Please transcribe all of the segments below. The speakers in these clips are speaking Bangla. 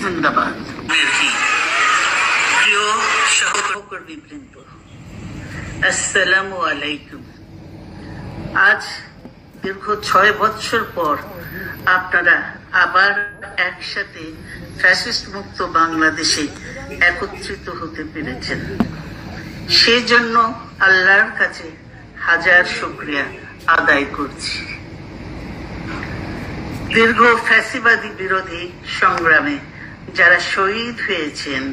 জিন্দাবাদ। প্রিয় সহকর্মীবৃন্দ, আসসালামু আলাইকুম। আজ দীর্ঘ 6 বছর পর আপনারা আবার একসাথে ফ্যাসিস্ট মুক্ত বাংলাদেশে একত্রিত হতে পেরেছেন। সেজন্য আল্লাহর কাছে হাজার শুকরিয়া আদায় করছি। দীর্ঘ ফ্যাসিবাদী বিরোধী সংগ্রামে যারা শহীদ হয়েছেন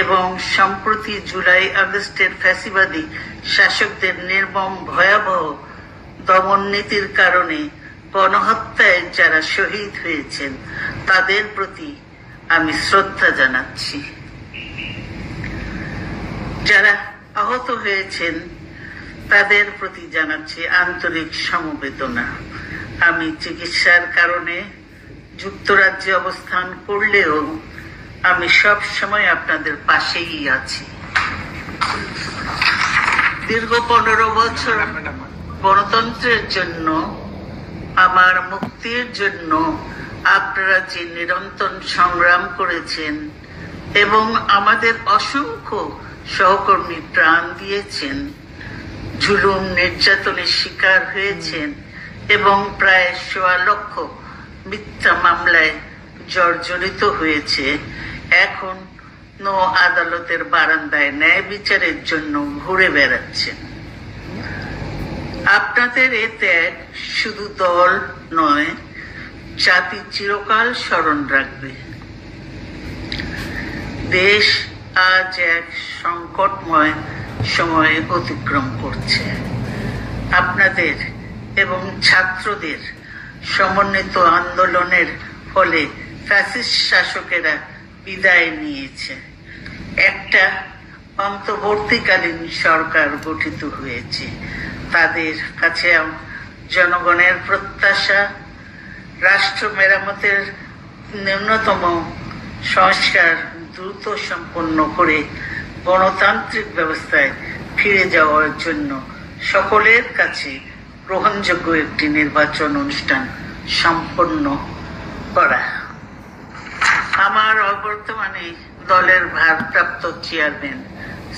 এবং সম্প্রতি জুলাই আগস্টের ফ্যাসিবাদী শাসকদের নির্মম ভয়াবহ দমন নীতির কারণে গণহত্যায় যারা শহীদ হয়েছেন তাদের প্রতি আমি শ্রদ্ধা জানাচ্ছি। যারা আহত হয়েছেন তাদের প্রতি জানাচ্ছি আন্তরিক সমবেদনা। আমি চিকিৎসার কারণে যুক্তরাজ্যে অবস্থান করলেও আমি সব সময় আপনাদের পাশেই আছি। দীর্ঘ 15 বছর গণতন্ত্রের জন্য, আমার মুক্তির জন্য আপনারা যে নিরন্তর সংগ্রাম করেছেন এবং আমাদের অসংখ্য সহকর্মী প্রাণ দিয়েছেন, জুলুম নির্যাতনের শিকার হয়েছেন এবং প্রায় 1.25 লক্ষ মিথ্যা মামলায় জর্জরিত হয়েছে, এখন আদালতের বারান্দায় ন্যায় বিচারের জন্য ঘুরে বেড়াচ্ছেন। আপনাদের এ ত্যাগ শুধু দল নয়, জাতি চিরকাল স্মরণ রাখবে। দেশ আজ এক সংকটময় সময়ে অতিক্রম করছে। আপনাদের এবং ছাত্রদের সমন্বিত আন্দোলনের ফলে ফ্যাসিস্ট শাসকেরা বিদায় নিয়েছে। একটা অন্তর্বর্তীকালীন সরকার গঠিত হয়েছে। তাদের কাছে জনগণের প্রত্যাশা রাষ্ট্র মেরামতের ন্যূনতম সংস্কার দ্রুত সম্পন্ন করে গণতান্ত্রিক ব্যবস্থায় ফিরে যাওয়ার জন্য সকলের কাছে গ্রহণযোগ্য একটি নির্বাচন অনুষ্ঠান সম্পন্ন করা। আমার বর্তমানে দলের ভারপ্রাপ্ত চেয়ারম্যান,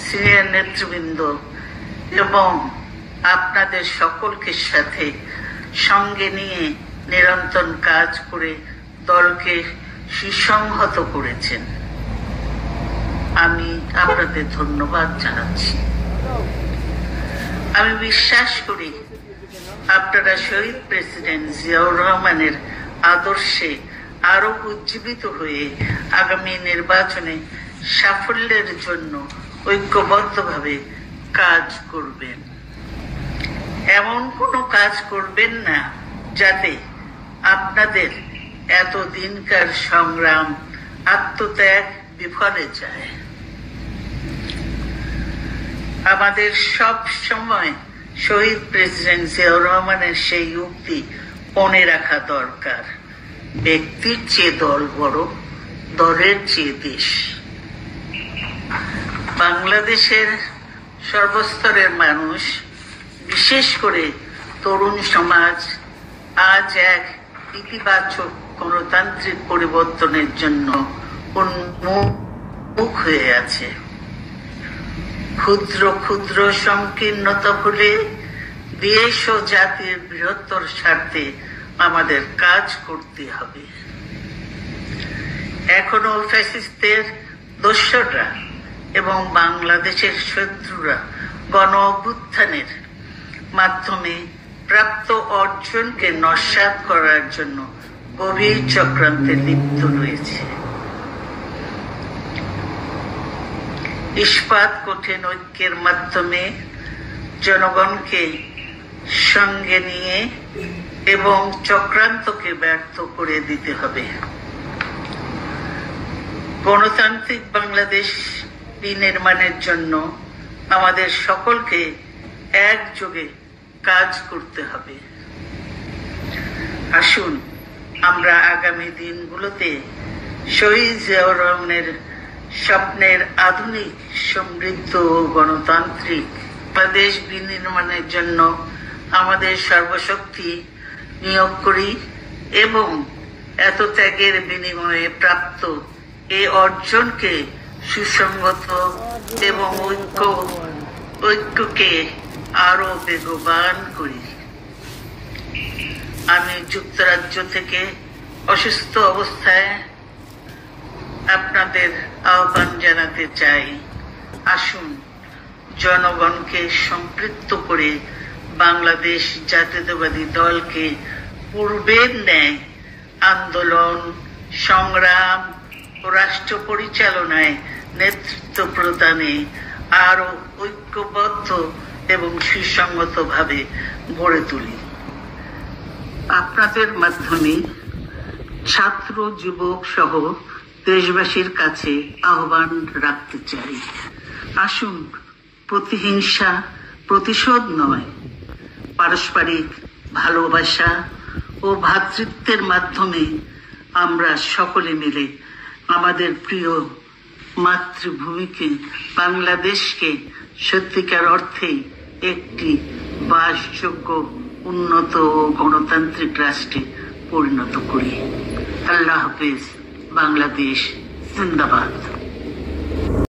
সিনিয়র নেতৃবৃন্দ এবং আপনাদের সকলকে সাথে সঙ্গে নিয়ে নিরন্তর কাজ করে দলকে সুসংহত করেছেন। আমি আপনাদের ধন্যবাদ জানাচ্ছি। আমি বিশ্বাস করি আপনারা শহীদ প্রেসিডেন্ট জিয়াউর রহমানের আদর্শে আরো উজ্জীবিত হয়ে আগামী নির্বাচনে সাফল্যের জন্য ঐক্যবদ্ধভাবে কাজ করবেন। এমন কোনো কাজ করবেন না যাতে আপনাদের এতদিনকার সংগ্রাম, আত্মত্যাগ বিফলে যায়। আমাদের সব সময় শহীদ প্রেসিডেন্ট জিয়াউর রহমানের সেই উক্তি মনে রাখা দরকার, ব্যক্তির চেয়ে দল বড়, দলের চেয়ে দেশ। বাংলাদেশের সর্বস্তরের মানুষ, বিশেষ করে তরুণ সমাজ আজ এক ইতিবাচক গণতান্ত্রিক পরিবর্তনের জন্য উন্মুখ হয়ে আছে। ক্ষুদ্র ক্ষুদ্র সংকীর্ণতা ভুলে দেশ ও জাতির বৃহত্তর স্বার্থে আমাদের কাজ করতে হবে। এখনো ফ্যাসিস্টদের দোসররা এবং বাংলাদেশের শত্রুরা গণ অভ্যুত্থানের মাধ্যমে প্রাপ্ত অর্জনকে নস্যাৎ করার জন্য গভীর চক্রান্তে লিপ্ত রয়েছে। ইস্পাত কঠিন ঐক্যের মাধ্যমে জনগণকে সঙ্গে নিয়ে এবং চক্রান্তকে ব্যর্থ করে দিতে হবে। গণতান্ত্রিক বাংলাদেশ বিনির্মাণের জন্য আমাদের সকলকে একযোগে কাজ করতে হবে। আসুন আমরা আগামী দিনগুলোতে শহীদ জিয়াউর রহমানের স্বপ্নের আধুনিক, সমৃদ্ধ ও গণতান্ত্রিক বাংলাদেশ বিনির্মাণের জন্য আমাদের সর্বশক্তি নিয়োগ করি এবং এত ত্যাগের বিনিময়ে প্রাপ্ত এই অর্জনকে সুসংগত এবং ঐক্যকে আরো বেগবান করি। আমি যুক্তরাজ্য থেকে অসুস্থ অবস্থায় আপনাদের আহ্বান জানাতে চাই, আসুন জনগণকে সম্পৃক্ত করে বাংলাদেশ জাতীয়তাবাদী দলকে পূর্বের ন্যায় আন্দোলন, সংগ্রাম ও রাষ্ট্র পরিচালনায় নেতৃত্ব প্রদানে আরো ঐক্যবদ্ধ এবং সুসংগতভাবে গড়ে তুলি। আপনাদের মাধ্যমে ছাত্র, যুবক সহ দেশবাসীর কাছে আহ্বান রাখতে চাই, আসুন প্রতিহিংসা, প্রতিশোধ নয়, পারস্পরিক ভালোবাসা ও ভ্রাতৃত্বের মাধ্যমে আমরা সকলে মিলে আমাদের প্রিয় মাতৃভূমিকে, বাংলাদেশকে সত্যিকার অর্থে একটি বাসযোগ্য, উন্নত ও গণতান্ত্রিক রাষ্ট্রে পরিণত করি। আল্লাহ হাফেজ। বাংলাদেশ জিন্দাবাদ।